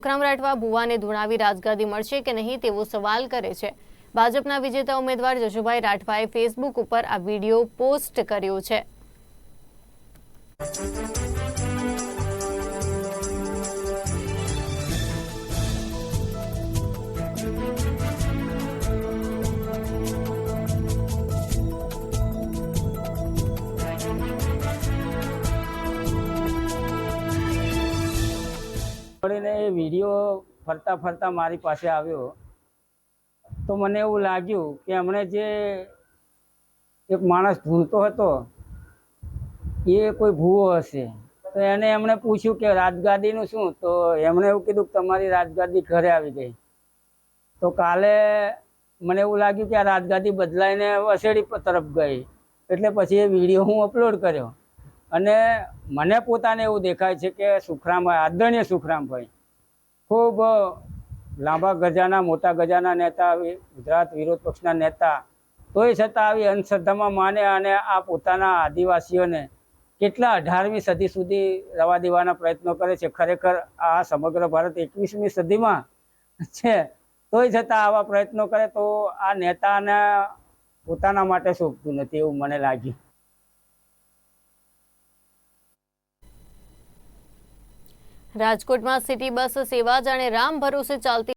સુખરામ રાઠવા ભુવાને ધુણાવી રાજગાદી મળશે કે નહીં તેવો સવાલ કરે છે। ભાજપના વિજેતા ઉમેદવાર જશુભાઈ રાઠવાએ ફેસબુક ઉપર આ વિડીયો પોસ્ટ કર્યો છે। વિડીયો ફરતા ફરતા મારી પાસે આવ્યો તો મને એવું લાગ્યું કે હમણે જે એક માણસ ઢૂંઢતો હતો એ કોઈ ભૂવો હશે, તો એને એમણે પૂછ્યું કે રાજગાદીનું શું, તો એમણે એવું કીધું કે તમારી રાજગાદી ઘરે આવી ગઈ। તો કાલે મને એવું લાગ્યું કે આ રાજગાદી બદલાઈને વસેડી તરફ ગઈ, એટલે પછી એ વિડીયો હું અપલોડ કર્યો અને મને પોતાને એવું દેખાય છે કે સુખરામભાઈ, આદરણીય સુખરામભાઈ ખૂબ લાંબા ગજાના, મોટા ગજાના નેતા, ગુજરાત વિરોધ પક્ષના નેતા, તોય છતાં આવી અંધશ્રદ્ધામાં માને અને આ પોતાના આદિવાસીઓને કેટલા 18મી સદી સુધી રવા દેવાના પ્રયત્નો કરે છે। ખરેખર આ સમગ્ર ભારત 21મી સદીમાં છે, તોય છતાં આવા પ્રયત્નો કરે તો આ નેતાને પોતાના માટે શોભતું નથી એવું મને લાગ્યું। રાજકોટમાં સિટી બસ સેવા જાણે રામ ભરોસે ચાલતી